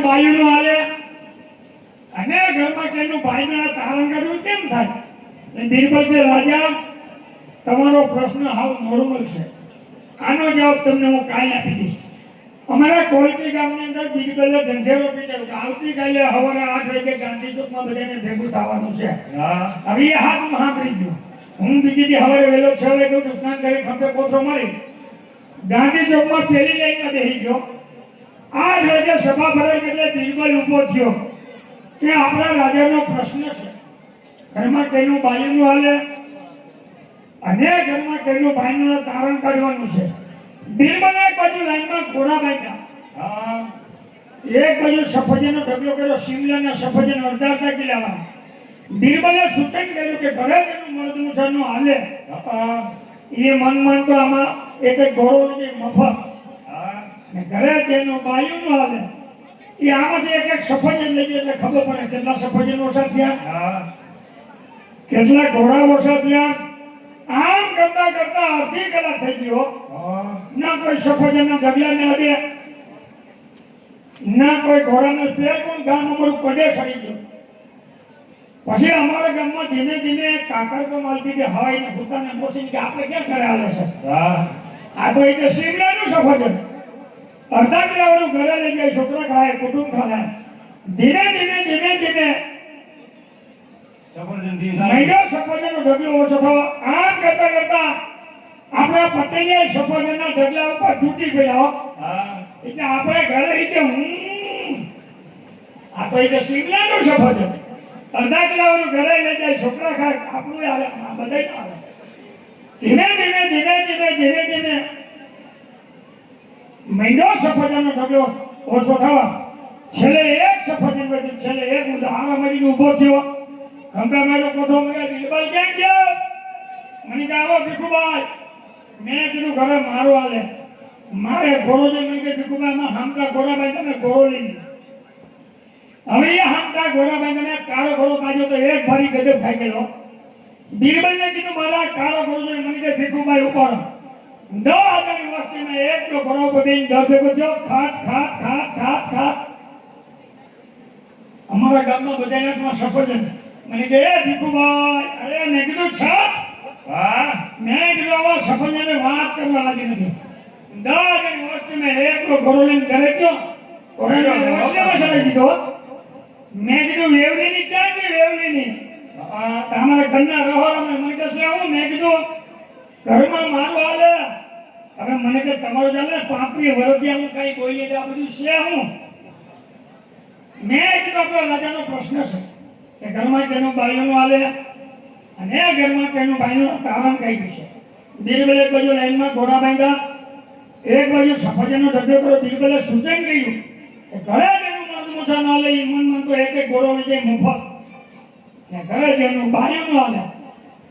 બાયુનું હાલે અને ઘરમાં કેનું ભાઈના તારણ કર્યું કેમ થાય? બિરબલ કે રાજા તમારો પ્રશ્ન હાવ નોર્મલ છે, આનો જવાબ તમને હું કાલે આપી દઈશ. અમારા કોલકી ગામની અંદર બિરબલે ઢંઢેરો પીધેલો કે આવતીકાલે સવારે 8 વાગે ગાંધી ચોકમાં બધાને ભેગું થવાનું છે. હવે એ હાથ સાંભળી ગયો. હું બીજી દી સવારે વહેલો 6 વાગે ઉઠી સ્નાન કરી ખંભે કોથળો મારી ગાંધી ચોકમાં પેલી લાઈનમાં બેસી ગયો. 8 વાગે સભા ભરાઈ એટલે બિરબલ ઊભો થયો કે આપણા રાજાનો પ્રશ્ન છે, ઘરમાં કઈનું બાયુનું હાલે અને ઘરમાં કઈનું ભાઈનું તારણ કાઢવાનું છે. બિરબલે એક બાજુ લાઈનમાં ઘોડા બાંધ્યા, એક બાજુ સફરજનનો ઢગલો કર્યો, શિમલાના સફરજન અડધા કિલાના. બિરબલે સૂચન કર્યું કે ઘરે જેનું મર્દમુસાનું હાલે એ મન તો આમાં એક ઘોડો લઈ મફત, ને ઘરે જેનું બાયુનું હાલે એ આમાંથી એક સફરજન લઈ જાય એટલે ખબર પડે કેટલા સફરજન ઓછા થયા, કેટલા ઘોડા ઓછા થયા. આમ કરતા કરતા અડધી કલાક થઈ ગયો, ના કોઈ સફરજનના ઢગલાને અડે, ના કોઈ ઘોડાનો પેર, કોઈ ગામ અમારું કડે સડી ગયો. પછી અમારા ગામમાં ધીમે ધીમે કાકર તો માલતી કે હવાઈ ને પોતાને મોસી કે આપણે ક્યાં ઘરે આવે છે, આ તો એ શિમલાનું સફરજન અડધા કિલાવાળું ઘરે લઈ જાય, છોકરા ખાય, કુટુંબ ખાય. ધીમે ધીમે ધીમે ધીમે સફરજનનો ઢગલો ઓછો થવા. આમ કરતા કરતા આપણા પટેલે સફરજનના ઢગલા ઉપર તૂટી પડ્યા. એટલે આપણે ઘરે રીતે આ તો એ શિમલાનું સફરજન અડધા કિલાવાળું ઘરે લઈ જાય, છોકરા ખાય, આપણું હાલે, બધા હાલે. ધીમે ધીમે ધીમે ધીમે ધીમે ધીમે મહિનો સફરજનનો ઢગલો ઓછો થવા. છેલ્લે એક સફરજન બચ્યું, છેલ્લે એક હારા મરીને ઊભો થયો. ખંભે મારો કોઠો મરે, બિરબલ ક્યાં ગયો? મને કે આવો ભીખુભાઈ. મેં કીધું ઘરે મારો હાલે, મારે ઘોડો જે મને કે ભીખુભાઈ માં હામકા ઘોડા બાંધ્યા ને ઘોડો લઈ. હવે એ હામકા ઘોડા બાંધીને કાળો ઘોડો કાઢ્યો તો એક ભારી ગજબ ખાઈ ગયેલો. બિરબલને કીધું મારા કાળો ઘોડો જોઈ મને કે ભીખુભાઈ ઉપાડો. 10,000 વસ્તીમાં એકલો ઘોડો ઉપર બેન દર ભેગો થયો, ખાટ ખાટ ખાટ ખાટ ખાટ. અમારા ગામમાં બધાના હાથમાં સફરજન. મને કે એ ભીખુભાઈ, અરે મેં કીધું છાપ, મેં કીધું આવા સફરજનને વાત કરવા લાગી નથી. 10,000 વસ્તીમાં એકલો ઘોડો લઈને ઘરે ગયો, ઘોડાને વસલેમાં ચડાવી દીધો. મેં કીધું વેવલીની ક્યાં ગઈ? વેવલીની અમારા ઘરના રહોડામાં. મને કહે છે હું? મેં કીધું ઘરમાં મારું હાલે. હવે મને કે તમારું ચાલે 35 વર્ષથી હું કઈ બોલી દે, આ બધું છે હું? મેં કીધું આપણા રાજાનો પ્રશ્ન છે કે ઘરમાં તેનું બાયુનું હાલે અને ઘરમાં તેનું ભાઈનું તારણ કાઢ્યું છે. બિરબલે એક બાજુ લાઈનમાં ઘોડા બાંધ્યા, એક બાજુ સફરજનનો ઢગલો કર્યો. બિરબલે સૂચન કર્યું કે ઘરે તેનું મર્દમુસા ન હાલે, મન તો એક ઘોડો લઈ જાય મફત, ને ઘરે તેનું બાયુનું હાલે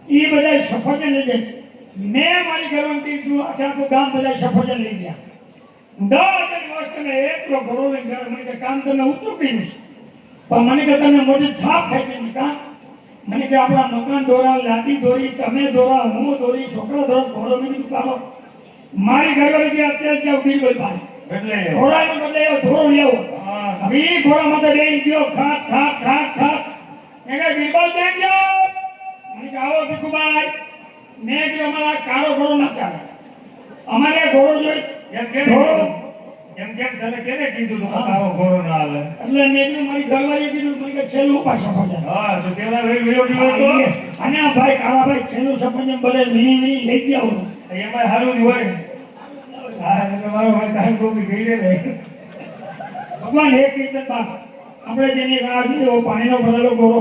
એ બધા સફરજન લઈ જાય. મેં મારી ઘરમાં કીધું આખું ગામ બધા સફરજન લઈ ગયા. 10,000 વર્ષને એકલો ઘોડો લઈને ઘરે. મને કે કામ તમે ઊંચું કર્યું છે, પણ મને કે તમે મોટી થાપ ખાઈ ગઈ. કામ મને કે આપણા મકાન દોરા, લાદી દોરી, તમે દોરા, હું દોરી, છોકરા દોરા, ઘોડો મેં કીધું કાઢો. મારી ઘરવાળી કે અત્યારે જાવ બિરબલ ભાઈ ઘોડાને બદલે ધોરો લેવો. હવે એ ઘોડા માટે બેસી ગયો, ખાટ ખાટ ખાટ ખાટ. મેં કે બિરબલ બેન જાઓ. મને કે આવો ભીખુભાઈ. મેં કીધું અમારા કાળો ઘોડો ના ચાલે, અમારે ઘોડો જોઈ એમ તને કેને કીધું તું કાળો ઘોડો ના હાલે? એટલે મેં કીધું મારી ઘરવાળીએ કીધું. મને કે છેલ્લું પાછો સફરજન. તો પેલા વિરોધી હતો અને આ ભાઈ કાળા ભાઈ છેલ્લું સફરજન બધે વીણી લઈ ગયા હોય એમાં સારું જ હોય. મારો ભાઈ કાંઈ ગોપી ગઈ રે ભગવાન એક રીતે બાપ આપણે જેની રાહ જોઈએ પાણીનો ભરેલો ઘોડો